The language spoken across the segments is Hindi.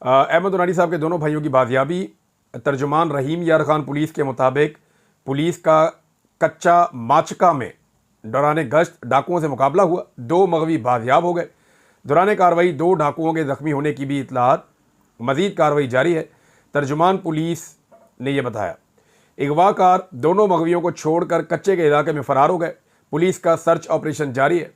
अहमद नूरानी साहब के दोनों भाइयों की बाजियाबी। तर्जुमान रहीम यार खान पुलिस के मुताबिक पुलिस का कच्चा माचका में दौरान गश्त डाकुओं से मुकाबला हुआ, 2 मगवी बाजियाब हो गए। दौरान कार्रवाई 2 डाकुओं के जख्मी होने की भी इतलात, मजीद कार्रवाई जारी है। तर्जुमान पुलिस ने यह बताया अगवाकार दोनों मगवियों को छोड़कर कच्चे के इलाके में फरार हो गए। पुलिस का सर्च ऑपरेशन जारी है।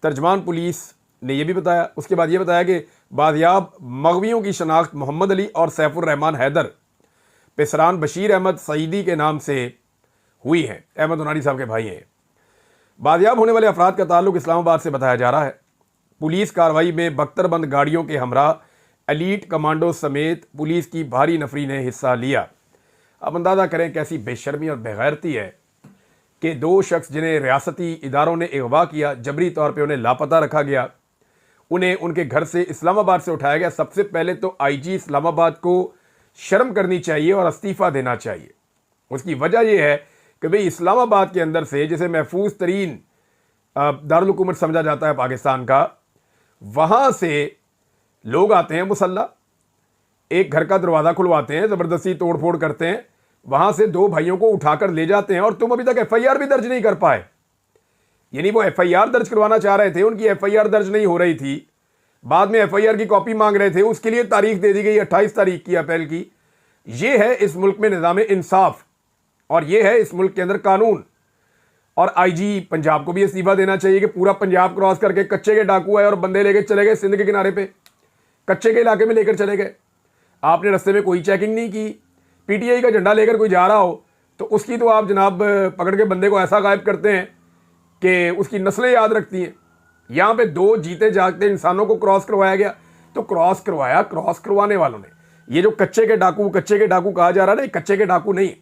तर्जुमान पुलिस ने यह भी बताया, उसके बाद यह बताया कि बाजियाब मगवियों की शनाख्त मोहम्मद अली और सैफुर रहमान हैदर, पेसरान बशीर अहमद सईदी के नाम से हुई है। अहमद नूरानी साहब के भाई हैं। बाजियाब होने वाले अफराद का ताल्लुक इस्लामाबाद से बताया जा रहा है। पुलिस कार्रवाई में बख्तरबंद गाड़ियों के हमरा एलीट कमांडो समेत पुलिस की भारी नफरी ने हिस्सा लिया। अब अंदाज़ा करें कैसी बेशर्मी और बेगैरती है कि 2 शख्स जिन्हें रियासती इदारों ने अगवा किया, जबरी तौर पे उन्हें लापता रखा गया, उन्हें उनके घर से इस्लामाबाद से उठाया गया। सबसे पहले तो आईजी इस्लामाबाद को शर्म करनी चाहिए और इस्तीफ़ा देना चाहिए। उसकी वजह यह है कि भाई इस्लामाबाद के अंदर से, जिसे महफूज तरीन दारुल हुकूमत समझा जाता है पाकिस्तान का, वहाँ से लोग आते हैं मुसल्ला, एक घर का दरवाज़ा खुलवाते हैं, ज़बरदस्ती तोड़ फोड़ करते हैं, वहाँ से 2 भाइयों को उठाकर ले जाते हैं और तुम अभी तक FIR भी दर्ज नहीं कर पाए। यानी वो FIR दर्ज करवाना चाह रहे थे, उनकी FIR दर्ज नहीं हो रही थी, बाद में FIR की कॉपी मांग रहे थे, उसके लिए तारीख दे दी गई 28 तारीख की अप्रैल की। ये है इस मुल्क में निज़ाम इंसाफ और ये है इस मुल्क के अंदर कानून। और IG पंजाब को भी इस्तीफा देना चाहिए कि पूरा पंजाब क्रॉस करके कच्चे के डाकू आए और बंदे लेके चले गए सिंध के किनारे पे, कच्चे के इलाके में लेकर चले गए। आपने रास्ते में कोई चेकिंग नहीं की। PTI का झंडा लेकर कोई जा रहा हो तो उसकी तो आप जनाब पकड़ के बंदे को ऐसा गायब करते हैं कि उसकी नस्लें याद रखती हैं। यहाँ पे 2 जीते जागते इंसानों को क्रॉस करवाया गया। तो क्रॉस करवाया, क्रॉस करवाने वालों ने, ये जो कच्चे के डाकू कहा जा रहा है ना, कच्चे के डाकू नहीं,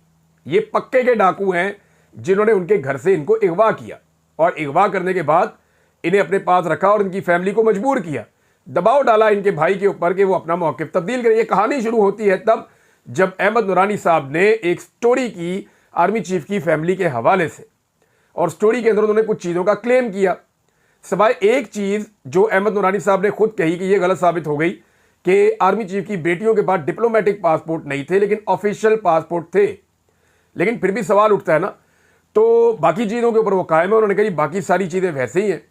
ये पक्के के डाकू हैं जिन्होंने उनके घर से इनको अगवा किया और अगवा करने के बाद इन्हें अपने पास रखा और इनकी फैमिली को मजबूर किया, दबाव डाला इनके भाई के ऊपर कि वो अपना मौक़िफ़ तब्दील करे। ये कहानी शुरू होती है तब जब अहमद नूरानी साहब ने एक स्टोरी की आर्मी चीफ की फैमिली के हवाले से, और स्टोरी के अंदर उन्होंने कुछ चीज़ों का क्लेम किया। सिवाय एक चीज़ जो अहमद नूरानी साहब ने खुद कही कि ये गलत साबित हो गई कि आर्मी चीफ की बेटियों के पास डिप्लोमेटिक पासपोर्ट नहीं थे लेकिन ऑफिशियल पासपोर्ट थे। लेकिन फिर भी सवाल उठता है ना, तो बाकी चीज़ों के ऊपर वो कायम है। उन्होंने कहा बाकी सारी चीज़ें वैसे ही हैं,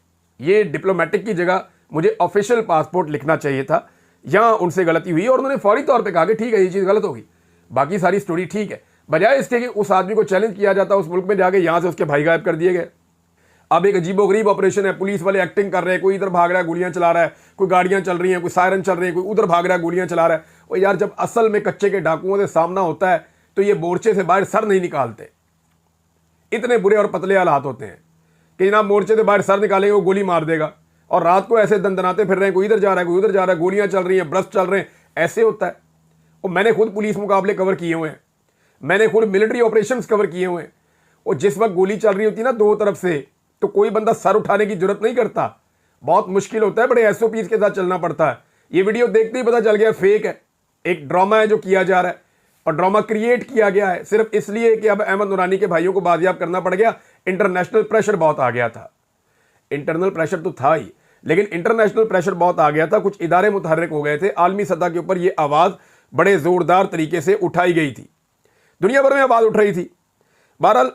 ये डिप्लोमेटिक की जगह मुझे ऑफिशियल पासपोर्ट लिखना चाहिए था। यहाँ उनसे गलती हुई और उन्होंने फौरी तौर पे कहा कि ठीक है ये चीज़ गलत होगी, बाकी सारी स्टोरी ठीक है। बजाय इसके कि उस आदमी को चैलेंज किया जाता उस मुल्क में जाके, यहाँ से उसके भाई गायब कर दिए गए। अब एक अजीबोगरीब ऑपरेशन है, पुलिस वाले एक्टिंग कर रहे हैं, कोई इधर भाग रहा है गोलियां चला रहा है, कोई गाड़ियां चल रही हैं, कोई सायरन चल रही है, कोई उधर भाग रहा है गोलियां चला रहा है। और यार जब असल में कच्चे के डाकुओं से सामना होता है तो ये मोर्चे से बाहर सर नहीं निकालते। इतने बुरे और पतले हालात होते हैं कि जनाब मोर्चे से बाहर सर निकालेंगे वो गोली मार देगा, और रात को ऐसे दंदनाते फिर रहे हैं, कोई इधर जा रहा है कोई उधर जा रहा है, गोलियां चल रही हैं, ब्रस्ट चल रहे हैं, ऐसे होता है। और मैंने खुद पुलिस मुकाबले कवर किए हुए हैं, मैंने खुद मिलिट्री ऑपरेशंस कवर किए हुए हैं। और जिस वक्त गोली चल रही होती है ना 2 तरफ से, तो कोई बंदा सर उठाने की जरूरत नहीं करता, बहुत मुश्किल होता है, बड़े SOPs के साथ चलना पड़ता है। ये वीडियो देखते ही पता चल गया फेक है, एक ड्रामा है जो किया जा रहा है, और ड्रामा क्रिएट किया गया है सिर्फ इसलिए कि अब अहमद नूरानी के भाइयों को बाजियाब करना पड़ गया। इंटरनेशनल प्रेशर बहुत आ गया था, इंटरनल प्रेशर तो था ही, लेकिन इंटरनेशनल प्रेशर बहुत आ गया था। कुछ इदारे मुतहर्रिक हो गए थे, आलमी सतह के ऊपर ये आवाज़ बड़े ज़ोरदार तरीके से उठाई गई थी, दुनिया भर में आवाज़ उठ रही थी। बहरहाल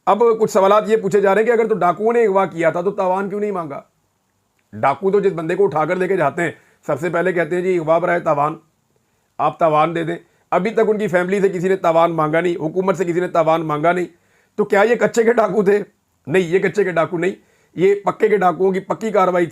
अब कुछ सवाल ये पूछे जा रहे हैं कि अगर तो डाकुओं ने अगवा किया था तो तावान क्यों नहीं मांगा। डाकू तो जिस बंदे को उठाकर लेके जाते हैं सबसे पहले कहते हैं जी अगवा बराए तावान, आप तावान दे दें। अभी तक उनकी फैमिली से किसी ने तावान मांगा नहीं, हुकूमत से किसी ने तावान मांगा नहीं। तो क्या ये कच्चे के डाकू थे? नहीं, ये कच्चे के डाकू नहीं, ये पक्के के डाकुओं की पक्की कार्रवाई थी।